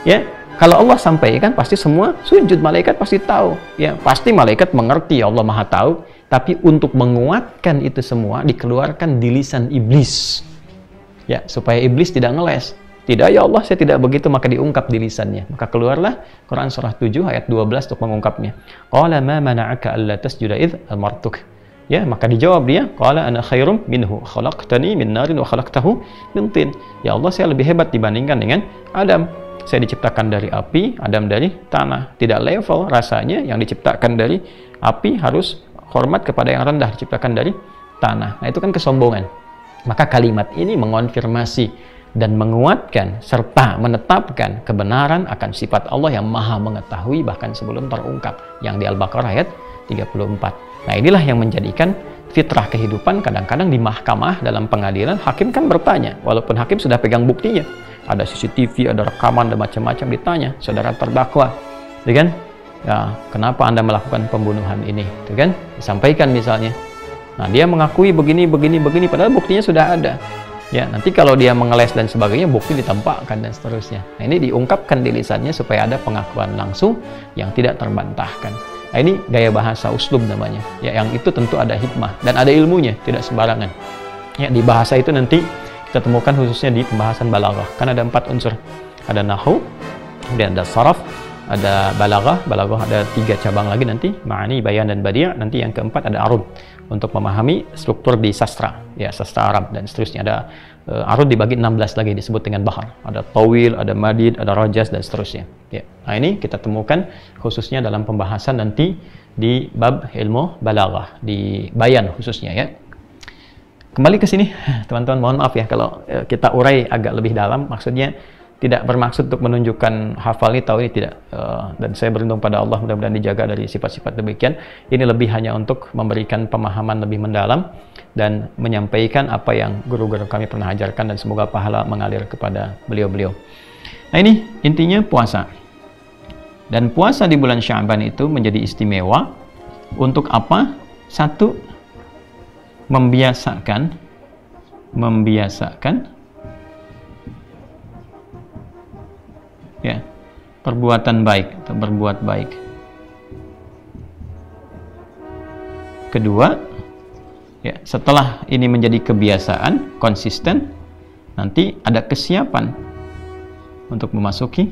Ya, kalau Allah sampaikan pasti semua sujud, malaikat pasti tahu. Ya, pasti malaikat mengerti, Allah Maha tahu. Tapi untuk menguatkan itu semua dikeluarkan di lisan iblis. Ya, supaya iblis tidak ngeles. Tidak, ya Allah, saya tidak begitu, maka diungkap di lisannya. Maka keluarlah Quran surah 7 ayat 12 untuk mengungkapnya. Qala ma mana'aka alla tasjuda idh amartuk. Ya, maka dijawab dia, qala ana khairum minhu, khalaqtani min narin wa khalaqtahu min tin. Ya Allah, saya lebih hebat dibandingkan dengan Adam. Saya diciptakan dari api, Adam dari tanah. Tidak level rasanya, yang diciptakan dari api harus hormat kepada yang rendah, diciptakan dari tanah. Nah, itu kan kesombongan. Maka kalimat ini mengonfirmasi dan menguatkan serta menetapkan kebenaran akan sifat Allah yang maha mengetahui bahkan sebelum terungkap, yang di Al-Baqarah ayat 34. Nah, inilah yang menjadikan fitrah kehidupan. Kadang-kadang di mahkamah, dalam pengadilan, hakim kan bertanya, walaupun hakim sudah pegang buktinya, ada CCTV, ada rekaman, ada macam-macam, ditanya, saudara terdakwa, ya kan? Ya, kenapa Anda melakukan pembunuhan ini? Ya kan? Disampaikan misalnya. Nah, dia mengakui begini, padahal buktinya sudah ada. Ya, nanti kalau dia mengeles dan sebagainya, bukti ditempatkan dan seterusnya. Nah, ini diungkapkan di lisannya supaya ada pengakuan langsung yang tidak terbantahkan. Nah, ini gaya bahasa uslub namanya. Ya, yang itu tentu ada hikmah dan ada ilmunya, tidak sembarangan. Ya, di bahasa itu nanti kita temukan khususnya di pembahasan balaghah. Kan ada 4 unsur. Ada nahwu, kemudian ada saraf, ada balaghah. Balaghah ada 3 cabang lagi nanti, ma'ani, bayan, dan badi'. Nanti yang keempat ada arud, untuk memahami struktur di sastra, ya, sastra Arab dan seterusnya. Ada arud dibagi 16 lagi, disebut dengan bahar. Ada tawil, ada madid, ada rajas, dan seterusnya. Ya. Nah, ini kita temukan khususnya dalam pembahasan nanti di bab ilmu balaghah, di bayan khususnya, ya. Kembali ke sini, teman-teman, mohon maaf ya kalau kita urai agak lebih dalam. Maksudnya tidak bermaksud untuk menunjukkan hafal ini, tahu ini, tidak. Dan saya berlindung pada Allah, mudah-mudahan dijaga dari sifat-sifat demikian. Ini lebih hanya untuk memberikan pemahaman lebih mendalam dan menyampaikan apa yang guru-guru kami pernah ajarkan, dan semoga pahala mengalir kepada beliau-beliau. Nah, ini intinya puasa. Dan puasa di bulan Sya'ban itu menjadi istimewa untuk apa? Satu, membiasakan ya, perbuatan baik atau berbuat baik. Kedua, ya, setelah ini menjadi kebiasaan, konsisten, nanti ada kesiapan untuk memasuki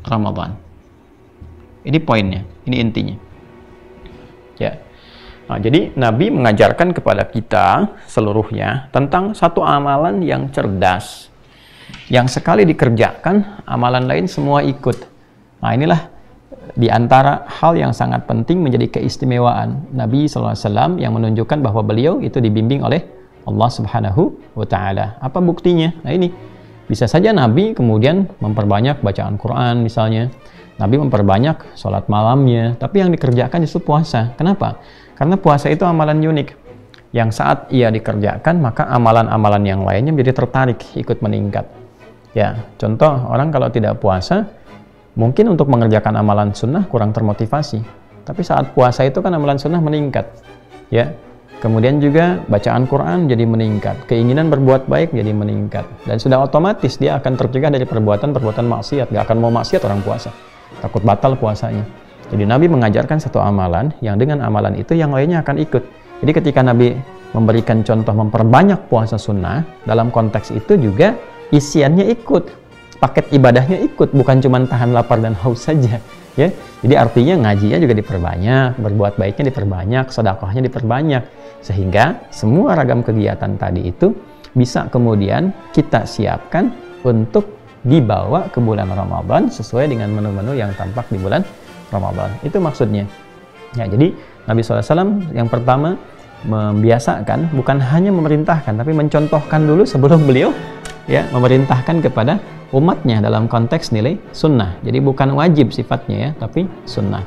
Ramadan. Ini poinnya, ini intinya. Ya. Nah, jadi Nabi mengajarkan kepada kita seluruhnya tentang satu amalan yang cerdas, yang sekali dikerjakan, amalan lain semua ikut. Nah, inilah di antara hal yang sangat penting menjadi keistimewaan Nabi SAW, yang menunjukkan bahwa beliau itu dibimbing oleh Allah Subhanahu wa Ta'ala. Apa buktinya? Nah, ini bisa saja Nabi kemudian memperbanyak bacaan Quran misalnya, Nabi memperbanyak sholat malamnya, tapi yang dikerjakan justru puasa. Kenapa? Karena puasa itu amalan unik, yang saat ia dikerjakan, maka amalan-amalan yang lainnya menjadi tertarik, ikut meningkat. Ya, contoh, orang kalau tidak puasa, mungkin untuk mengerjakan amalan sunnah kurang termotivasi. Tapi saat puasa itu kan amalan sunnah meningkat. Ya, kemudian juga bacaan Quran jadi meningkat, keinginan berbuat baik jadi meningkat, dan sudah otomatis dia akan tercegah dari perbuatan-perbuatan maksiat. Gak akan mau maksiat orang puasa, takut batal puasanya. Jadi Nabi mengajarkan satu amalan, yang dengan amalan itu yang lainnya akan ikut. Jadi ketika Nabi memberikan contoh memperbanyak puasa sunnah, dalam konteks itu juga isiannya ikut, paket ibadahnya ikut, bukan cuma tahan lapar dan haus saja, ya. Jadi artinya ngajinya juga diperbanyak, berbuat baiknya diperbanyak, sedekahnya diperbanyak, sehingga semua ragam kegiatan tadi itu bisa kemudian kita siapkan untuk dibawa ke bulan Ramadan sesuai dengan menu-menu yang tampak di bulan Ramadan. Itu maksudnya. Ya, jadi Nabi SAW yang pertama membiasakan, bukan hanya memerintahkan, tapi mencontohkan dulu sebelum beliau, ya, memerintahkan kepada umatnya dalam konteks nilai sunnah. Jadi bukan wajib sifatnya, ya, tapi sunnah.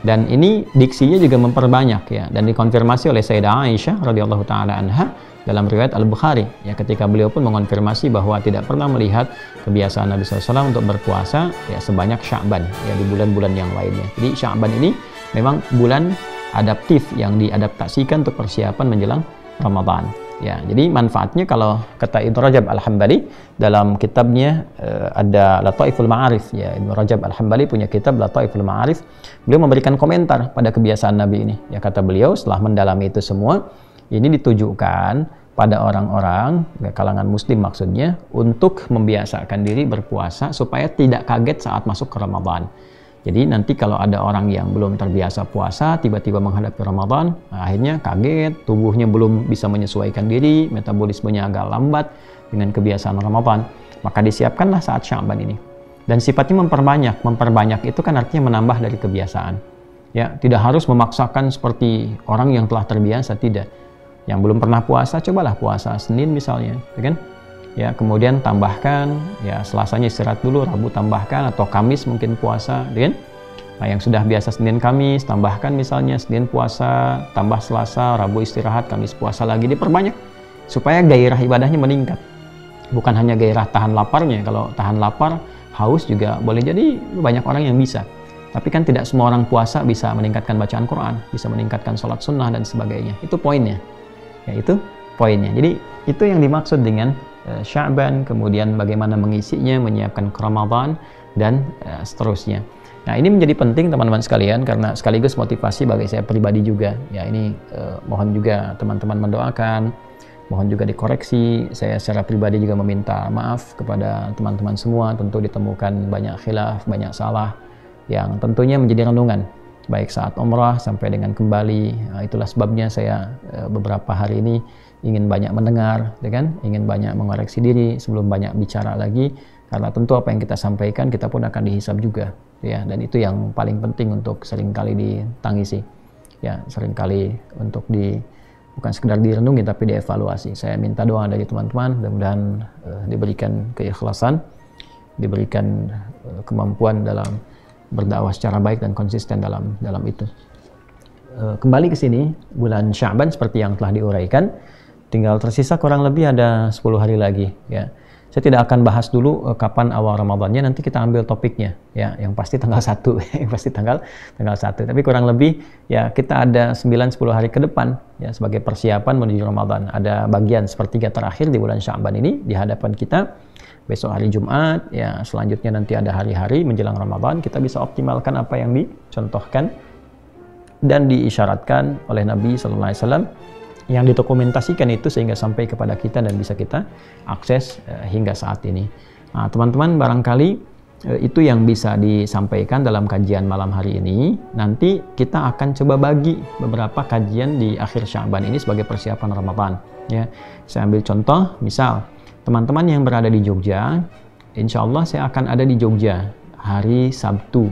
Dan ini diksinya juga memperbanyak, ya, dan dikonfirmasi oleh Sayyidah Aisyah radhiyallahu taala anha dalam riwayat Al-Bukhari, ya, ketika beliau pun mengonfirmasi bahwa tidak pernah melihat kebiasaan Nabi SAW untuk berpuasa, ya, sebanyak Sya'ban, ya, di bulan-bulan yang lainnya. Jadi Sya'ban ini memang bulan adaptif yang diadaptasikan untuk persiapan menjelang Ramadan. Ya, jadi manfaatnya kalau kata Ibnu Rajab Al-Hambali dalam kitabnya ada Lataiful Ma'arif, ya, Ibnu Rajab Al-Hambali punya kitab Lataiful Ma'arif. Beliau memberikan komentar pada kebiasaan Nabi ini. Ya, kata beliau setelah mendalami itu semua, ini ditujukan pada orang-orang, ya, kalangan muslim maksudnya, untuk membiasakan diri berpuasa supaya tidak kaget saat masuk ke Ramadan. Jadi nanti kalau ada orang yang belum terbiasa puasa, tiba-tiba menghadapi Ramadan, akhirnya kaget, tubuhnya belum bisa menyesuaikan diri, metabolismenya agak lambat dengan kebiasaan Ramadan, maka disiapkanlah saat Sya'ban ini. Dan sifatnya memperbanyak itu kan artinya menambah dari kebiasaan. Ya, tidak harus memaksakan seperti orang yang telah terbiasa, tidak. Yang belum pernah puasa, cobalah puasa Senin misalnya, ya kan? Ya, kemudian tambahkan, ya, Selasanya istirahat dulu, Rabu tambahkan, atau Kamis mungkin puasa, kan? Nah, yang sudah biasa Senin Kamis, tambahkan misalnya Senin puasa, tambah Selasa, Rabu istirahat, Kamis puasa lagi, diperbanyak supaya gairah ibadahnya meningkat. Bukan hanya gairah tahan laparnya, kalau tahan lapar, haus juga boleh jadi banyak orang yang bisa. Tapi kan tidak semua orang puasa bisa meningkatkan bacaan Quran, bisa meningkatkan sholat sunnah dan sebagainya. Itu poinnya. Ya, itu poinnya. Jadi itu yang dimaksud dengan Sya'ban, kemudian bagaimana mengisinya, menyiapkan ke Ramadan, dan seterusnya. Nah, ini menjadi penting teman-teman sekalian karena sekaligus motivasi bagi saya pribadi juga. Ya, ini mohon juga teman-teman mendoakan, mohon juga dikoreksi. Saya secara pribadi juga meminta maaf kepada teman-teman semua. Tentu ditemukan banyak khilaf, banyak salah yang tentunya menjadi renungan baik saat umrah sampai dengan kembali. Nah, itulah sebabnya saya beberapa hari ini ingin banyak mendengar, ya kan? Ingin banyak mengoreksi diri sebelum banyak bicara lagi, karena tentu apa yang kita sampaikan kita pun akan dihisab juga, ya. Dan itu yang paling penting untuk seringkali ditangisi, ya, seringkali untuk bukan sekedar direnungi tapi dievaluasi. Saya minta doa dari teman-teman, mudah-mudahan diberikan keikhlasan, diberikan kemampuan dalam berdakwah secara baik dan konsisten dalam itu. Kembali ke sini, bulan Sya'ban seperti yang telah diuraikan, tinggal tersisa kurang lebih ada 10 hari lagi, ya. Saya tidak akan bahas dulu kapan awal Ramadannya, nanti kita ambil topiknya, ya, yang pasti tanggal 1, yang pasti tanggal 1. Tapi kurang lebih ya kita ada 9-10 hari ke depan, ya, sebagai persiapan menuju Ramadan. Ada bagian sepertiga terakhir di bulan Sya'ban ini di hadapan kita. Besok hari Jumat, ya, selanjutnya nanti ada hari-hari menjelang Ramadan. Kita bisa optimalkan apa yang dicontohkan dan diisyaratkan oleh Nabi Sallallahu Alaihi Wasallam, yang didokumentasikan itu sehingga sampai kepada kita dan bisa kita akses hingga saat ini. Nah, teman-teman, barangkali itu yang bisa disampaikan dalam kajian malam hari ini. Nanti kita akan coba bagi beberapa kajian di akhir Sya'ban ini sebagai persiapan Ramadan, ya. Saya ambil contoh, misal teman-teman yang berada di Jogja, insya Allah saya akan ada di Jogja hari Sabtu,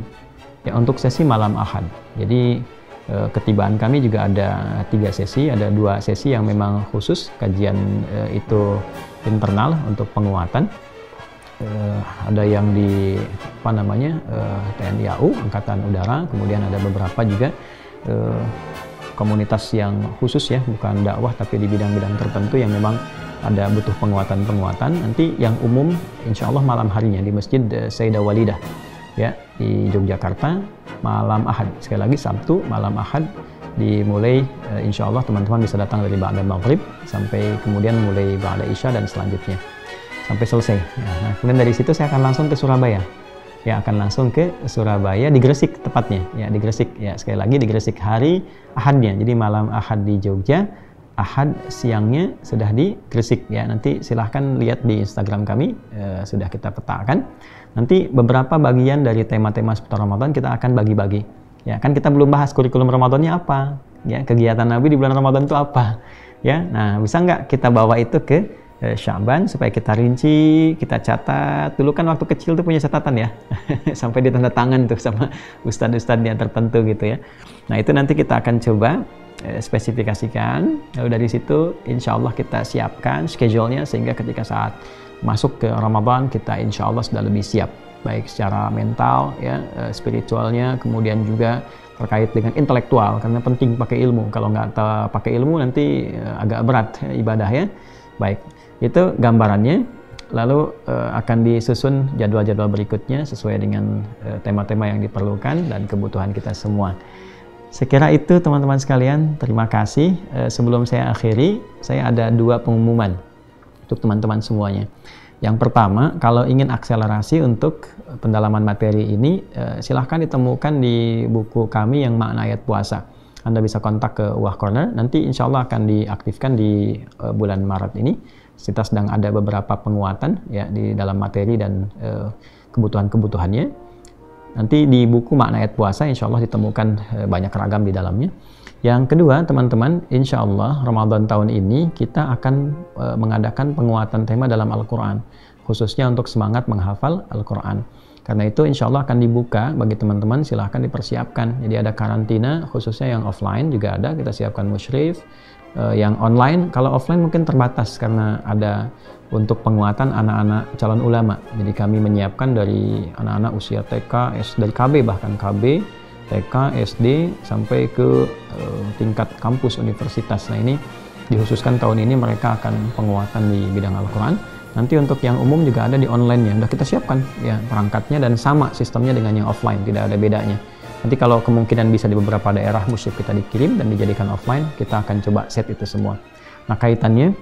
ya, untuk sesi malam Ahad. Jadi ketibaan kami juga ada 3 sesi, ada 2 sesi yang memang khusus kajian itu internal untuk penguatan. Ada yang di TNI AU Angkatan Udara, kemudian ada beberapa juga komunitas yang khusus, ya, bukan dakwah tapi di bidang-bidang tertentu yang memang ada butuh penguatan. Nanti yang umum insya Allah malam harinya di Masjid Sayyidah Walidah, ya, di Yogyakarta, malam Ahad. Sekali lagi Sabtu malam Ahad dimulai, insya Allah teman-teman bisa datang dari ba'da maghrib sampai kemudian mulai ba'da isya dan selanjutnya sampai selesai. Nah, kemudian dari situ saya akan langsung ke Surabaya, ya, akan langsung ke Surabaya, di Gresik tepatnya, ya, di Gresik, ya, sekali lagi di Gresik hari Ahadnya. Jadi malam Ahad di Jogja, Ahad siangnya sudah di Gresik, ya. Nanti silahkan lihat di Instagram kami, sudah kita petakan. Nanti beberapa bagian dari tema-tema seputar Ramadan kita akan bagi-bagi, ya. Kan kita belum bahas kurikulum Ramadannya apa, ya, kegiatan Nabi di bulan Ramadan itu apa, ya. Nah, bisa nggak kita bawa itu ke Sya'ban supaya kita rinci, kita catat. Dulu kan waktu kecil tuh punya catatan, ya, sampai ditanda tangan tuh sama ustadz-ustadznya tertentu gitu, ya. Nah, itu nanti kita akan coba spesifikasikan, lalu dari situ insya Allah kita siapkan schedule-nya sehingga ketika saat masuk ke Ramadan kita insya Allah sudah lebih siap, baik secara mental, ya, spiritualnya, kemudian juga terkait dengan intelektual, karena penting pakai ilmu. Kalau nggak pakai ilmu nanti agak berat ibadah, ya. Baik, itu gambarannya. Lalu akan disusun jadwal-jadwal berikutnya sesuai dengan tema-tema yang diperlukan dan kebutuhan kita semua. Saya kira itu teman-teman sekalian, terima kasih. Sebelum saya akhiri, saya ada 2 pengumuman untuk teman-teman semuanya. Yang pertama, kalau ingin akselerasi untuk pendalaman materi ini, silahkan ditemukan di buku kami yang makna ayat puasa. Anda bisa kontak ke Wah Corner, nanti insya Allah akan diaktifkan di bulan Maret ini. Kita sedang ada beberapa penguatan ya di dalam materi dan kebutuhan-kebutuhannya. Nanti di buku makna ayat puasa insya Allah ditemukan banyak ragam di dalamnya. Yang kedua teman-teman, insya Allah Ramadan tahun ini kita akan mengadakan penguatan tema dalam Al-Quran, khususnya untuk semangat menghafal Al-Quran. Karena itu insya Allah akan dibuka bagi teman-teman, silahkan dipersiapkan. Jadi ada karantina khususnya yang offline juga ada, kita siapkan musyrif. Yang online, kalau offline mungkin terbatas karena ada untuk penguatan anak-anak calon ulama. Jadi kami menyiapkan dari anak-anak usia TK, dari KB bahkan KB, TK, SD sampai ke tingkat kampus universitas. Nah ini dikhususkan tahun ini mereka akan penguatan di bidang Al-Quran. Nanti untuk yang umum juga ada di online-nya. Udah kita siapkan ya perangkatnya dan sama sistemnya dengan yang offline, tidak ada bedanya. Nanti kalau kemungkinan bisa di beberapa daerah musyrik kita dikirim dan dijadikan offline, kita akan coba set itu semua. Nah kaitannya,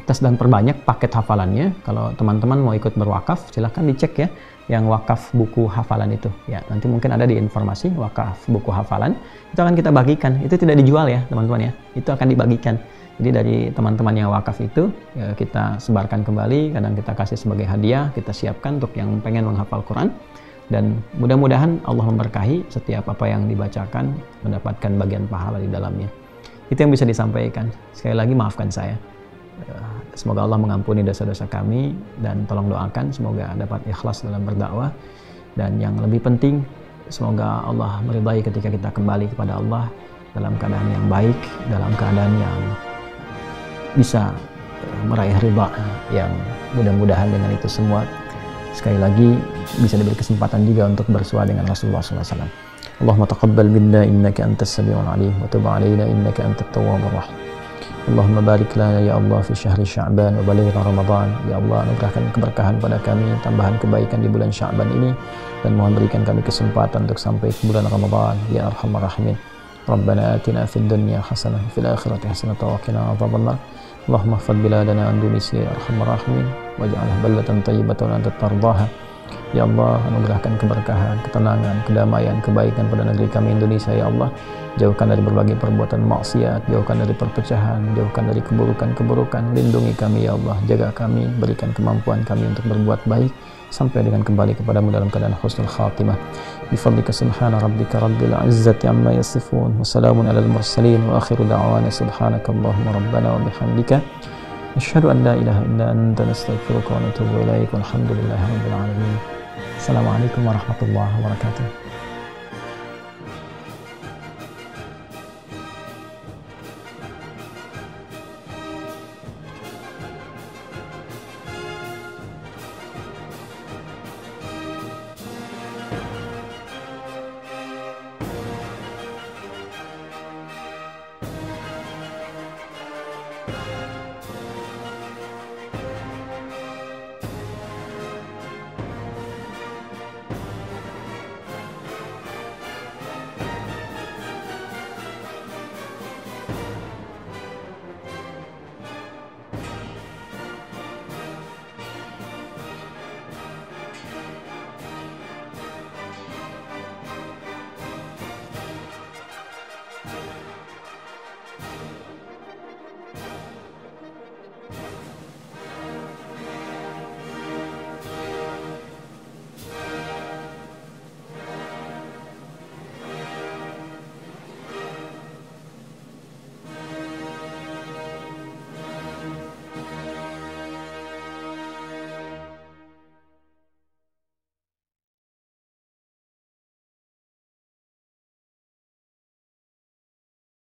kita sedang perbanyak paket hafalannya. Kalau teman-teman mau ikut berwakaf, silahkan dicek ya yang wakaf buku hafalan itu. Ya, nanti mungkin ada di informasi wakaf buku hafalan. Itu akan kita bagikan. Itu tidak dijual ya teman-teman ya. Itu akan dibagikan. Jadi dari teman-teman yang wakaf itu ya, kita sebarkan kembali. Kadang kita kasih sebagai hadiah. Kita siapkan untuk yang pengen menghafal Quran. Dan mudah-mudahan Allah memberkahi setiap apa yang dibacakan, mendapatkan bagian pahala di dalamnya. Itu yang bisa disampaikan. Sekali lagi maafkan saya. Semoga Allah mengampuni dosa-dosa kami dan tolong doakan semoga dapat ikhlas dalam berdakwah. Dan yang lebih penting, semoga Allah meridai ketika kita kembali kepada Allah dalam keadaan yang baik, dalam keadaan yang bisa meraih ridha, yang mudah-mudahan dengan itu semua sekali lagi bisa diberi kesempatan juga untuk bersua dengan Rasulullah SAW. Allahumma taqabbal minna innaka antas samiul alim wa tub alaina innaka antat tawwabur rahim. Allahumma barik lana ya Allah fi syahri Sya'ban wa balighna Ramadan. Ya Allah, anugerahkan keberkahan pada kami, tambahan kebaikan di bulan Sya'ban ini, dan mohon berikan kami kesempatan untuk sampai ke bulan Ramadan ya arhamar rahimin. Rabbana atina fid dunya hasanah wa fil akhirati hasanah wa qina adzabannar. Allahumma ihfadz biladana Indonesia ya arhamar rahimin waj'alha baldatan thayyibatan anta tardaha. Ya Allah, anugerahkan keberkahan, ketenangan, kedamaian, kebaikan pada negeri kami Indonesia ya Allah. Jauhkan dari berbagai perbuatan maksiat, jauhkan dari perpecahan, jauhkan dari keburukan-keburukan. Lindungi kami ya Allah, jaga kami, berikan kemampuan kami untuk berbuat baik sampai dengan kembali kepadamu dalam keadaan husnul khatimah. Bifadlika subhana rabbika rabbil izzati amma yasifun wa salamun alal mursalin wa akhiru da'wana subhanakallahumma rabbana wa bihamdika asyhadu an la ilaha illa anta nastaghfiruka wa natubu ilaik. Walhamdulillahi rabbil alamin. Assalamualaikum warahmatullahi wabarakatuh.